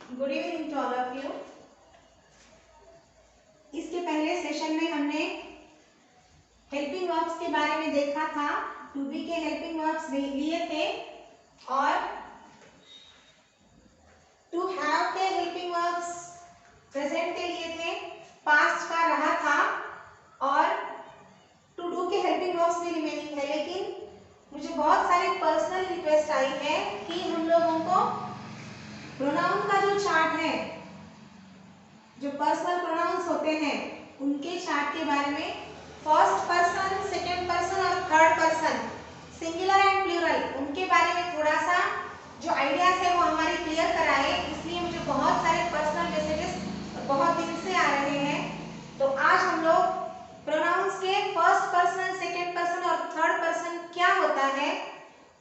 Good evening to all of you. इसके पहले session में हमने हेल्पिंग वर्ब्स के बारे में देखा था। टू बी के हेल्पिंग वर्ब्स लिए थे और टू हैव के हेल्पिंग वर्ब्स प्रेजेंट के लिए थे, पास्ट का रहा था और टू डू के हेल्पिंग वर्ब्स भी रिमेनिंग है। लेकिन मुझे बहुत सारी पर्सनल रिक्वेस्ट आई है कि हम लोगों को प्रोनाउन का जो चार्ट है, जो पर्सनल प्रोनाउंस होते हैं उनके चार्ट के बारे में, फर्स्ट पर्सन, सेकंड पर्सन और third person, singular and plural, उनके बारे में थोड़ा सा जो आइडियाज है वो हमारे क्लियर कराए। इसलिए मुझे बहुत सारे पर्सनल मैसेजेस बहुत दिन से आ रहे हैं। तो आज हम लोग प्रोनाउंस के फर्स्ट पर्सन, सेकंड पर्सन और थर्ड पर्सन क्या होता है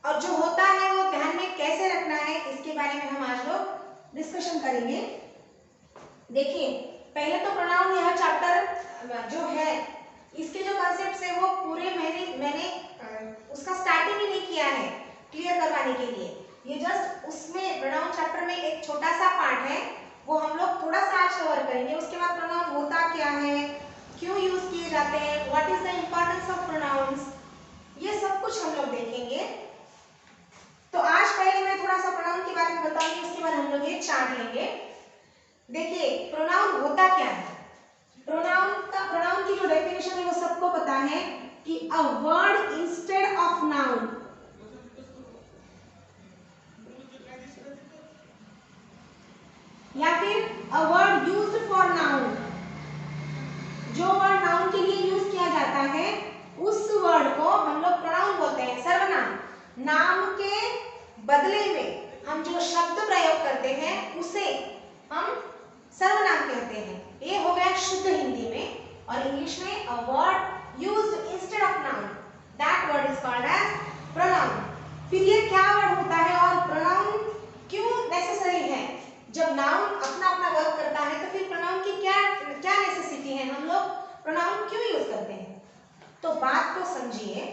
और जो होता है वो ध्यान में कैसे रखना है, इसके बारे में हम आज लोग डिस्कशन करेंगे। देखिए, पहले तो प्रोनाउन यह चैप्टर जो है इसके जो कॉन्सेप्ट्स है वो पूरे मैंने उसका स्टार्टिंग ही नहीं किया है क्लियर करवाने के लिए। ये जस्ट उसमें प्रोनाउन चैप्टर में एक छोटा सा पार्ट है, वो हम लोग थोड़ा सा आज कवर करेंगे। उसके बाद प्रोनाउन होता क्या है, क्यों यूज किए जाते हैं, what is the importance of pronouns, ये सब कुछ हम लोग देखेंगे। तो आज पहले मैं थोड़ा सा प्रोनाउन के बारे में बताऊंगी, उसके बाद हम लोग ये चार्ट लेंगे। देखिए, प्रोनाउन होता क्या है। प्रोनाउन की जो डेफिनेशन है वो सबको पता है कि a word instead of noun, या फिर अ वर्ड यूज्ड फॉर नाउन, जो वर्ड नाउन के लिए यूज किया जाता है उस वर्ड को हम लोग प्रोनाउन बोलते हैं, सर्वनाम। नाम के बदले में हम जो शब्द प्रयोग करते हैं उसे हम सर्वनाम कहते हैं। ये हो गया शुद्ध हिंदी में। और इंग्लिश में a word used instead of noun, that word is called as pronoun. फिर ये क्या वर्ड होता है और प्रोनाउन क्यों नेसेसरी है। जब नाउन अपना अपना वर्क करता है तो फिर प्रोनाउन की क्या नेसेसिटी है, हम लोग प्रोनाउन क्यों यूज करते हैं। तो बात को समझिए।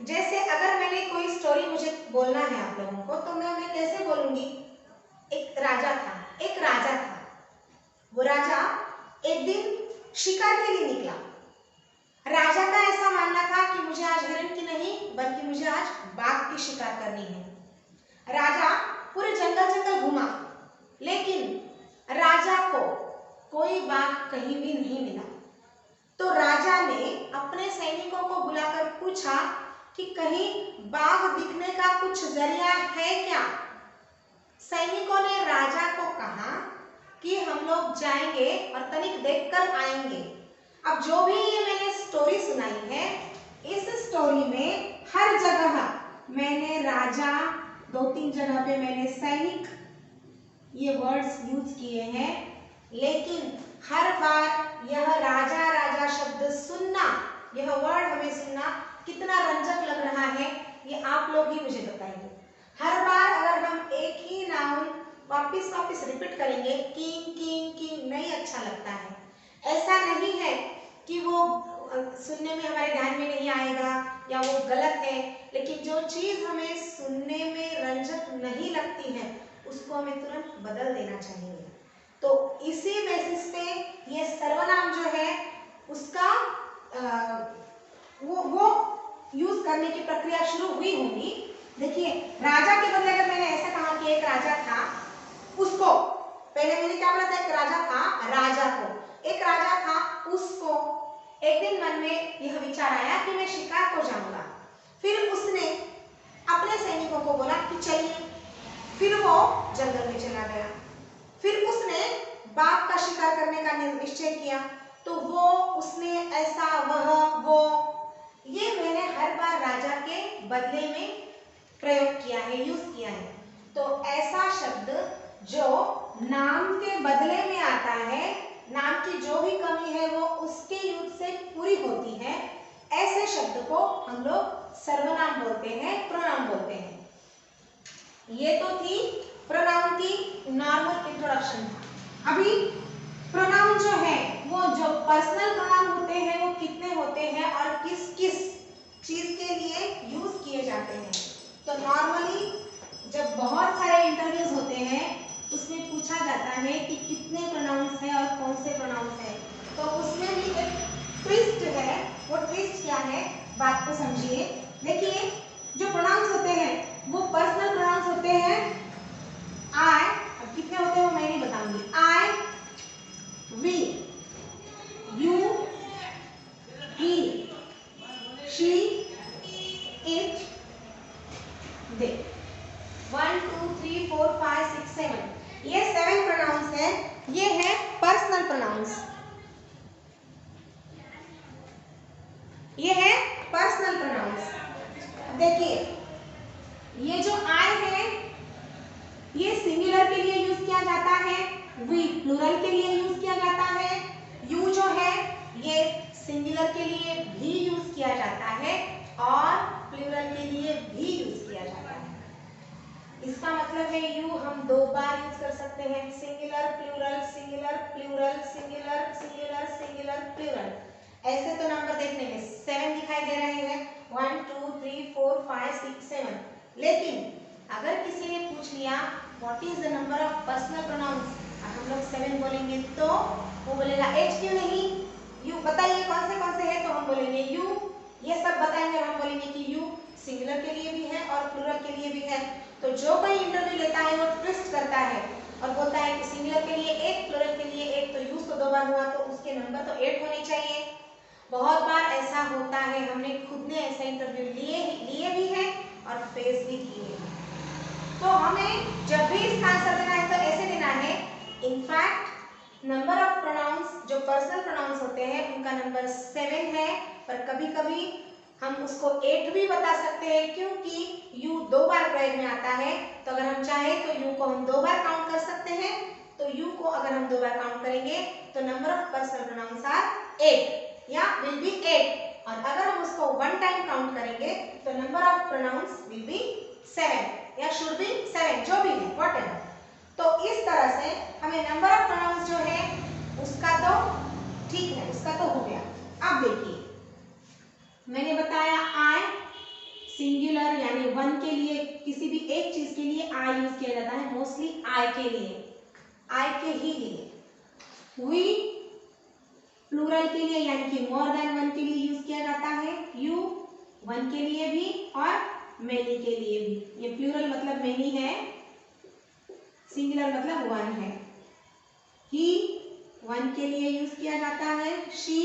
जैसे अगर मैंने कोई स्टोरी मुझे बोलना है आप लोगों को, तो मैं कैसे बोलूंगी। एक राजा था। वो राजा एक दिन शिकार के लिए निकला। राजा का ऐसा मानना था कि मुझे आज हिरण की नहीं बल्कि मुझे आज बाघ की शिकार करनी है। राजा पूरे जंगल घूमा, लेकिन राजा को कोई बाघ कहीं भी नहीं मिला। तो राजा ने अपने सैनिकों को बुलाकर पूछा कि कहीं बाघ दिखने का कुछ जरिया है क्या। सैनिकों ने राजा को कहा कि हम लोग जाएंगे और तनिक देखकर आएंगे। अब जो भी ये मैंने स्टोरी सुनाई है, इस स्टोरी में हर जगह मैंने राजा, 2-3 जगह पे मैंने सैनिक, ये वर्ड्स यूज किए हैं। लेकिन हर बार यह राजा राजा शब्द सुनना, यह वर्ड हमें सुनना कितना रंजक लग रहा है, ये आप लोग ही मुझे बताइए। हर बार अगर हम एक ही नाउन वापिस रिपीट करेंगे, किंग नहीं अच्छा लगता है। ऐसा नहीं है कि वो सुनने में हमारे ध्यान में नहीं आएगा या वो गलत है, लेकिन जो चीज हमें सुनने में रंजक नहीं लगती है उसको हमें तुरंत बदल देना चाहिए। तो इसी बेसिस पे ये सर्वनाम जो है उसका वो यूज करने की प्रक्रिया शुरू हुई होगी। देखिए, राजा के बदले अगर मैंने ऐसा कहा कि एक राजा था, उसको पहले मैंने क्या बोला था, एक राजा था, उसको एक दिन मन में यह विचार आया कि मैं शिकार को जाऊंगा। फिर उसने अपने सैनिकों को बोला कि चलिए। फिर वो जंगल में चला गया। फिर उसने बाघ का शिकार करने का निश्चय किया। तो वो उसने ऐसा वो ये मैंने हर बार राजा के बदले में प्रयोग किया है, यूज किया है। तो ऐसा शब्द जो नाम के बदले में आता है, नाम की जो भी कमी है वो उसके यूज से पूरी होती है, ऐसे शब्द को हम लोग सर्वनाम बोलते हैं, प्रोनाउन बोलते हैं। ये तो थी प्रोनाउन की नॉर्मल इंट्रोडक्शन। अभी प्रोनाउन जो है वो जो पर्सनल प्रोनाउन होते हैं वो कितने होते हैं और किस किस चीज के लिए यूज किए जाते हैं। तो नॉर्मली जब बहुत सारे इंटरव्यूज होते हैं उसमें पूछा जाता 7। ये 7 प्रोनाउंस है, ये है पर्सनल प्रोनाउंस, ये है पर्सनल प्रोनाउंस। देखिए ये जो आई है ये सिंगुलर के लिए यूज किया जाता है, वी प्लूरल के लिए यूज किया जाता है, यू जो है ये सिंगुलर के लिए भी यूज किया जाता है और प्लूरल के लिए भी यूज किया जाता है। इसका मतलब है यू हम 2 बार यूज कर सकते हैं, singular plural, singular plural, singular singular singular plural. ऐसे तो नंबर देखने में 7 दिखाई दे रहे हैं, 1 2 3 4 5 6 7। लेकिन अगर किसी ने पूछ लिया what is the number of personal pronounce, हम लोग 7 बोलेंगे तो वो बोलेगा 8 क्यों नहीं, यू बताइए कौन से है, तो हम बोलेंगे यू, ये सब बताएंगे और हम बोलेंगे कि यू सिंगुलर के लिए भी है और प्लूरल के लिए भी है। तो जो कोई इंटरव्यू लेता है वो ट्विस्ट करता है और बोलता है कि सिंगुलर के लिए 1, प्लूरल के लिए 1, तो यूज तो 2 बार हुआ तो उसके नंबर तो 8 होने चाहिए। बहुत बार ऐसा होता है, हमने खुद ने ऐसा इंटरव्यू लिए भी है और फेस भी किए हैं। तो हमें जब भी इसका आंसर देना है तो ऐसे देना है, इनफैक्ट नंबर ऑफ प्रोनाउंस जो पर्सनल प्रोनाउंस होते हैं उनका नंबर 7 है, पर कभी कभी हम उसको 8 भी बता सकते हैं क्योंकि यू 2 बार प्रयोग में आता है। तो अगर हम चाहे तो यू को हम 2 बार काउंट कर सकते हैं, तो यू को अगर हम 2 बार काउंट करेंगे तो number of personal pronouns are 8 या विल बी 8, और अगर हम उसको 1 टाइम काउंट करेंगे तो number of pronouns will be 7 या शुड बी 7, जो भी है व्हाटएवर। तो इस तरह से हमें नंबर ऑफ प्रोनाउंस जो है उसका तो ठीक है, उसका तो हो गया। अब देखिए मैंने बताया आई सिंगुलर यानी 1 के लिए, किसी भी एक चीज के लिए आई यूज किया जाता है, मोस्टली आई के लिए, आई के ही लिए। वी प्लूरल के लिए यानी कि मोर देन 1 के लिए यूज किया जाता है, यू 1 के लिए भी और मेनी के लिए भी। ये प्लूरल मतलब मेनी है, सिंगुलर मतलब 1 है। ही 1 के लिए यूज किया जाता है, शी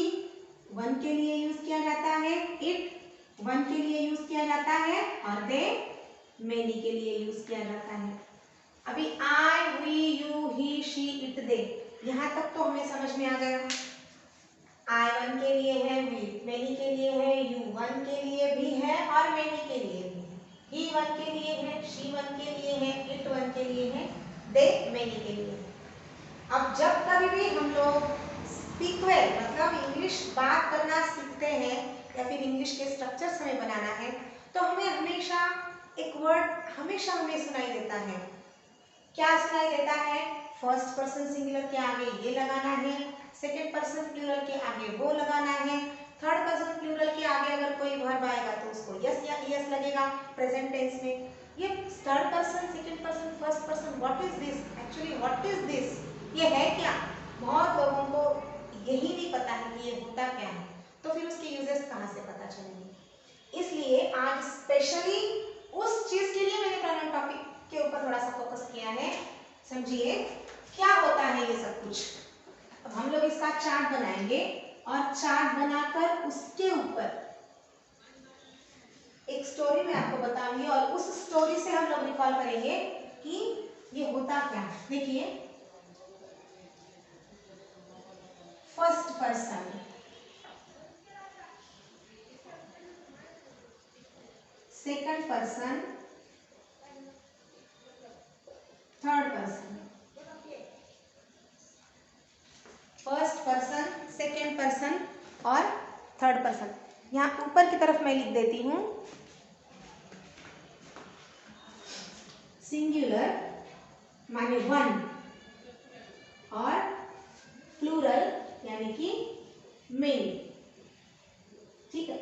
1 के लिए यूज किया जाता है, इट 1 के लिए यूज किया जाता है और दे मेनी के लिए यूज किया जाता है। अभी I, we, you, he, she, it, they, यहां तक तो हमें समझ में आ गया। आई 1 के लिए है, वी मेनी के लिए है, यू 1 के लिए भी है और मेनी के लिए भी है, ही 1 के लिए है, शी 1 के लिए है, इट 1 के लिए है, दे मेनी के लिए है। अब जब कभी भी हम लोग स्पीक वेल मतलब इंग्लिश बात करना सीखते हैं या फिर इंग्लिश के स्ट्रक्चर्स हमें बनाना है तो हमें हमेशा एक वर्ड हमेशा हमें सुनाई देता है। क्या सुनाई देता है? फर्स्ट पर्सन सिंगुलर के आगे ये लगाना है, सेकंड पर्सन प्लूरल के आगे वो लगाना है, थर्ड पर्सन प्लूरल के आगे अगर कोई वर्ब आएगा तो उसको यस या ईएस लगेगा प्रेजेंट टेंस में। ये third person, second person, first person, what is this, actually what is this, ये है क्या? बहुत लोगों को यही नहीं पता है कि ये होता क्या है, तो फिर उसके यूजेस कहाँ से पता चलेंगे। इसलिए आज स्पेशली उस चीज के लिए मैंने प्रोनाउन टॉपिक के ऊपर थोड़ा सा फोकस किया है। समझिए क्या होता है ये सब कुछ। अब हम लोग इसका चार्ट बनाएंगे और चार्ट बनाकर उसके ऊपर एक स्टोरी मैं आपको बताऊंगी और उस स्टोरी से हम लोग रिकॉल करेंगे कि ये होता क्या है। देखिए first person, second person, third person, first person, second person और थर्ड पर्सन। यहाँ ऊपर की तरफ मैं लिख देती हूँ सिंगुलर माने 1 और प्लूरल यानी कि मेनी। ठीक है,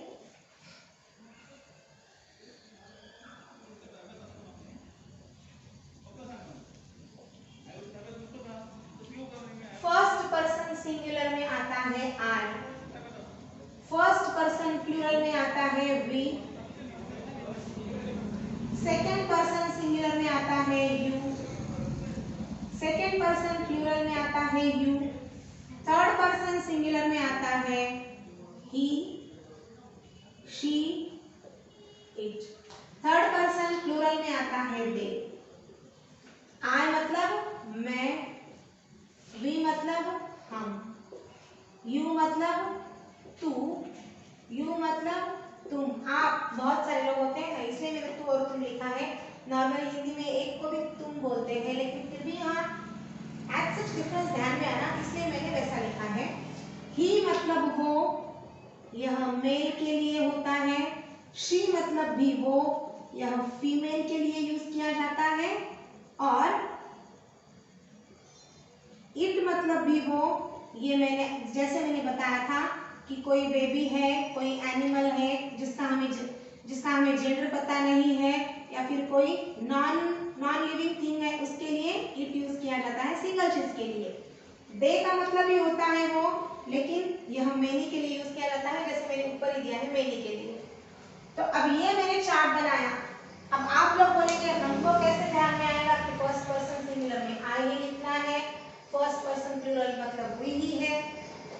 फर्स्ट पर्सन सिंगुलर में आता है आई, फर्स्ट पर्सन प्लूरल में आता है वी, सेकंड पर्सन सिंगुलर में आता है यू, सेकंड पर्सन प्लूरल में आता है यू, थर्ड पर्सन सिंगुलर में आता है he, she, it, third person plural में आता है दे। आई मतलब यू मतलब तू, यू मतलब तुम। आप बहुत सारे लोग होते हैं इसलिए मैंने तू और तुम लिखा है। नॉर्मल हिंदी में एक को भी तुम बोलते हैं, लेकिन फिर भी यहाँ एट सच डिफरेंस ध्यान में आना, इसलिए मैंने वैसा लिखा है। ही मतलब वो, यह मेल के लिए होता है। शी मतलब भी वो, यह फीमेल के लिए यूज किया जाता है। और इट मतलब भी वो, ये मैंने जैसे मैंने बताया था कि कोई बेबी है, कोई एनिमल है जिसका हमें जेंडर पता नहीं है, या फिर कोई नॉन लिविंग थिंग है, उसके लिए इट यूज किया जाता है सिंगल चीज के लिए। दे का मतलब ही होता है वो, लेकिन यह मेनी के लिए यूज किया जाता है, जैसे मैंने ऊपर ही दिया है मेनी के लिए। तो अब ये मैंने चार्ट बनाया। अब आप लोग बोलेंगे हमको कैसे ध्यान में आएगा कि फर्स्ट पर्सन सिंगुलर में आई ही लिखना है, फर्स्ट पर्सन प्लूरल मतलब वी ही है।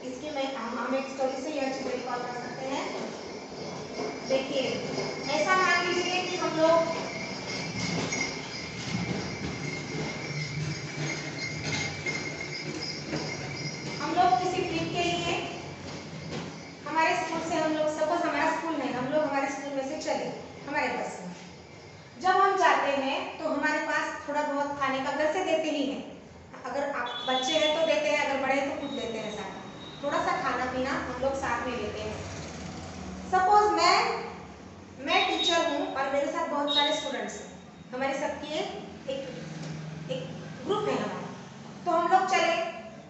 इसकी हम एक स्टोरी से यह चीज रिकॉल कर सकते हैं। देखिए, ऐसा मान लीजिए कि हम लोग किसी ट्रिप के लिए हमारे स्कूल से, हम लोग सपोज हमारा स्कूल है, हम लोग हमारे स्कूल में से चले हमारे बस में। जब हम जाते हैं तो हमारे पास थोड़ा बहुत खाने का घर से देते ही हैं। अगर आप बच्चे हैं तो देते हैं, अगर बड़े हैं तो खुद देते हैं साथ। थोड़ा सा खाना पीना हम लोग साथ में लेते हैं। सपोज मैं टीचर हूँ और मेरे साथ बहुत सारे स्टूडेंट्स हैं, हमारे सबकी एक ग्रुप है हमारा। तो हम लोग चले,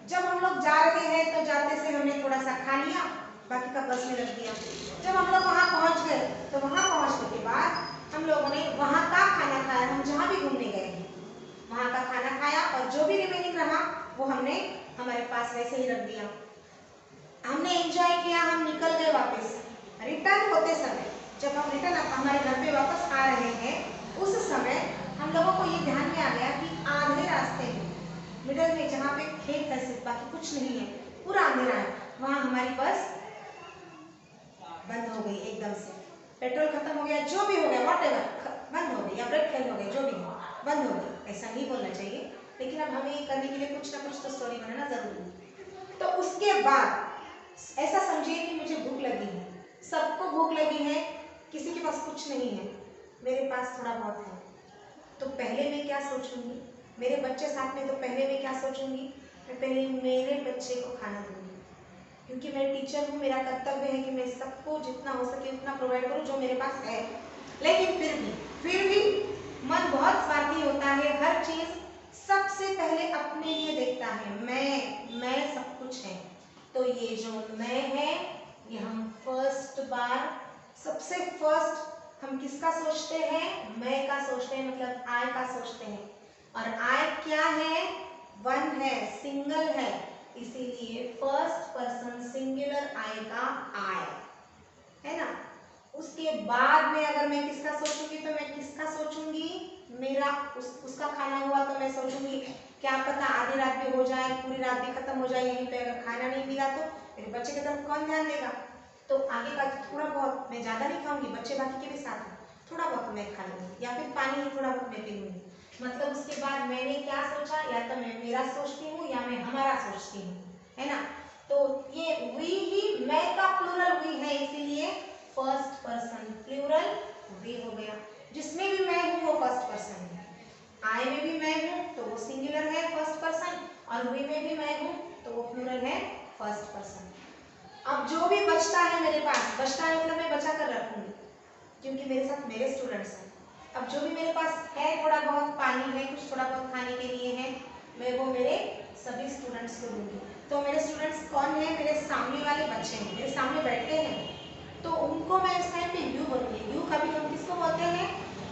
जब हम लोग जा रहे हैं तो जाते से हमने थोड़ा सा खा लिया, बाकी का बस में रख दिया। जब हम लोग वहाँ पहुँच गए तो वहाँ पहुँचने के बाद हम लोगों ने वहाँ का खाना खाया, हम जहाँ भी घूमने गए हैं वहाँ का खाना खाया, और जो भी रिमेनिंग रहा वो हमने हमारे पास वैसे ही रख दिया। हमने एंजॉय किया, हम निकल गए वापस। रिटर्न होते समय, जब हम रिटर्न हमारे घर पे वापस आ रहे हैं, उस समय हम लोगों को ये ध्यान में आ गया कि आधे रास्ते में मिडल में जहाँ पे खेत है सिर्फ, बाकी कुछ नहीं है, पूरा अंधेरा है, वहाँ हमारी बस बंद हो गई एकदम से। पेट्रोल खत्म हो गया, जो भी हो गया, व्हाटएवर बंद हो गई, या ब्रेक फेल हो गई, जो भी हो बंद हो गई। ऐसा नहीं बोलना चाहिए, लेकिन अब हमें ये करने के लिए कुछ ना कुछ तो स्टोरी बनाना जरूरी है। तो उसके बाद ऐसा समझिए कि मुझे भूख लगी है, सबको भूख लगी है, किसी के पास कुछ नहीं है, मेरे पास थोड़ा बहुत है। तो पहले मैं क्या सोचूंगी, मेरे बच्चे साथ में, तो पहले मैं क्या सोचूंगी, मैं पहले मेरे बच्चे को खाना दूंगी, क्योंकि मैं टीचर हूँ, मेरा कर्तव्य है कि मैं सबको जितना हो सके उतना प्रोवाइड करूँ जो मेरे पास है। लेकिन फिर भी मन बहुत स्वार्थी होता है, हर चीज सबसे पहले अपने लिए देखता है। मैं सब कुछ है। तो ये जो मैं है, ये हम फर्स्ट बार सबसे फर्स्ट हम किसका सोचते हैं, मैं का सोचते हैं, मतलब आई का सोचते हैं। और आई क्या है, वन है, सिंगल है, इसीलिए फर्स्ट पर्सन सिंगुलर आई का आई है ना। उसके बाद में अगर मैं किसका सोचूंगी, तो मैं किसका सोचूंगी, मेरा उसका खाना हुआ तो मैं सोचूंगी क्या पता आधी रात भी हो जाए, पूरी रात भी खत्म हो जाए, यहीं पे अगर खाना नहीं मिला तो मेरे बच्चे की तरफ कौन ध्यान देगा। तो आगे का थोड़ा बहुत, मैं ज्यादा नहीं खाऊंगी, बच्चे बाकी के भी साथ हैं, थोड़ा बहुत मैं खा लूंगी, या फिर पानी ही थोड़ा बहुत मैं पी लूंगी। मतलब उसके बाद मैंने क्या सोचा, या तो मैं मेरा सोचती हूँ या मैं हमारा सोचती हूँ, है ना। तो ये वी ही, मैं का प्लूरल वी है, इसीलिए फर्स्ट पर्सन प्लूरल वी हो गया। जिसमें भी मैं हूँ वो फर्स्ट पर्सन है, आई में भी मैं हूँ तो वो सिंगुलर है फर्स्ट पर्सन, और वी में भी मैं हूँ तो वो प्लूरल है फर्स्ट पर्सन। अब जो भी बचता है मेरे पास, बचता है मतलब मैं बचा कर रखूंगी, क्योंकि मेरे साथ मेरे स्टूडेंट्स हैं। अब जो भी मेरे पास है, थोड़ा बहुत पानी है, कुछ थोड़ा बहुत खाने के लिए है, मैं वो मेरे सभी स्टूडेंट्स को दूंगी। तो मेरे स्टूडेंट्स कौन है, मेरे सामने वाले बच्चे हैं, मेरे सामने बैठे हैं, तो उनको मैं उस टाइम पे यू बोलती हूँ। यू कभी हम किसको बोलते हैं,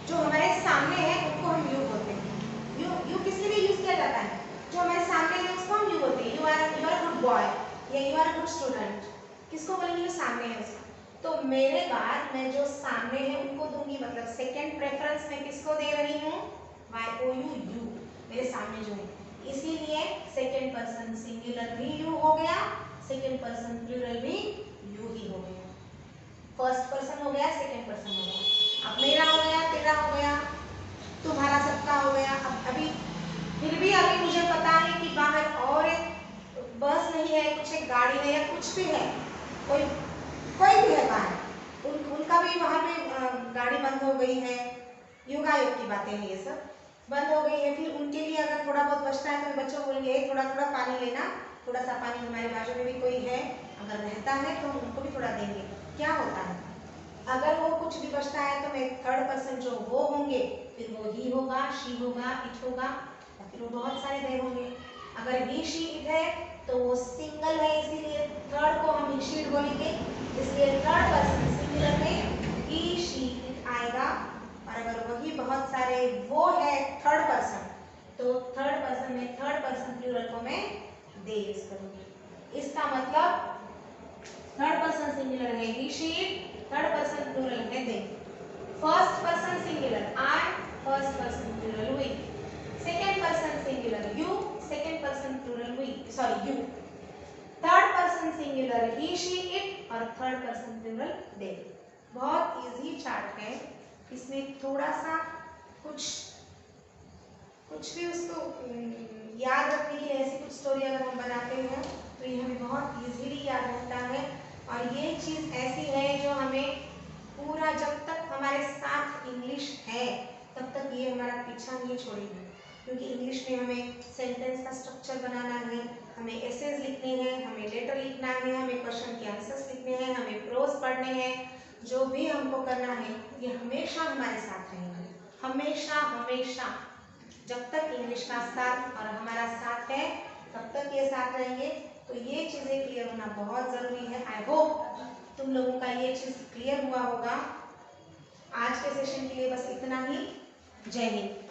जो हमारे सामने है उनको हम यू बोलते हैं। यू किसके लिए यूज किया जाता है, जो हमारे सामने है उसको हम यू बोलते हैं। यू आर गुड बॉय या यू आर गुड स्टूडेंट, किसको बोलेंगे, जो सामने है उसका। तो मेरे बाद मैं जो सामने है उनको दूंगी, मतलब सेकंड प्रेफरेंस मैं किसको दे रही हूँ, वाई ओ यू, यू मेरे सामने जो है, इसीलिए सेकंड पर्सन सिंगुलर भी यू हो गया, सेकंड पर्सन प्लूरल भी यू ही हो गया। फर्स्ट पर्सन हो गया, सेकंड पर्सन हो गया। अब मेरा हो गया, तेरा हो गया, तुम्हारा सबका हो गया। अब अभी फिर भी अभी मुझे पता है कि बाहर और एक बस नहीं है, कुछ एक गाड़ी है या कुछ भी है, कोई भी है बाहर, उनका भी वहाँ पे गाड़ी बंद हो गई है, योगायोग की बातें हैं ये सब, बंद हो गई है, फिर उनके लिए अगर थोड़ा बहुत बचता है तो बच्चों बोलेंगे थोड़ा थोड़ा पानी लेना, थोड़ा सा पानी, हमारे बाजू में भी कोई है अगर रहता है तो हम उनको भी थोड़ा देंगे। क्या होता है, अगर वो कुछ भी बचता है तो मैं थर्ड पर्सन जो वो होंगे, फिर वो ही होगा, शी होगा, इट होगा, या फिर वो बहुत सारे दे होंगे। अगर ही शी इट है तो वो सिंगल है, इसीलिए थर्ड को हम ही शी बोलेंगे, इसलिए थर्ड पर्सन सिंगुलर में ही शी इट आएगा। और अगर वही बहुत सारे वो है थर्ड पर्सन, तो थर्ड पर्सन में थर्ड पर्सन प्लूरल को मैं दे यूज करूंगी। इसका मतलब थर्ड पर्सन सिंगुलर है he she it, third person plural है they. First person singular I, first person plural we. Second person singular you, second person plural we, sorry you. Third person singular he she it और third person plural they. बहुत easy chart है, इसमें थोड़ा सा कुछ भी उसको याद रखने के लिए ऐसी कुछ स्टोरी अगर हम बनाते हैं तो ये हमें बहुत इजीली याद रहता है। और ये चीज़ ऐसी है जो हमें पूरा, जब तक हमारे साथ इंग्लिश है तब तक ये हमारा पीछा नहीं छोड़ेगी, क्योंकि इंग्लिश में हमें सेंटेंस का स्ट्रक्चर बनाना है, हमें एसेज लिखने हैं, हमें लेटर लिखना है, हमें क्वेश्चन के आंसर्स लिखने हैं, हमें प्रोज पढ़ने हैं, जो भी हमको करना है ये हमेशा हमारे साथ रहेंगे, हमेशा हमेशा। जब तक इंग्लिश का साथ और हमारा साथ है तब तक ये साथ रहेंगे। तो ये चीज़ें क्लियर होना बहुत ज़रूरी है। आई होप तुम लोगों का ये चीज़ क्लियर हुआ होगा। आज के सेशन के लिए बस इतना ही। जय हिंद।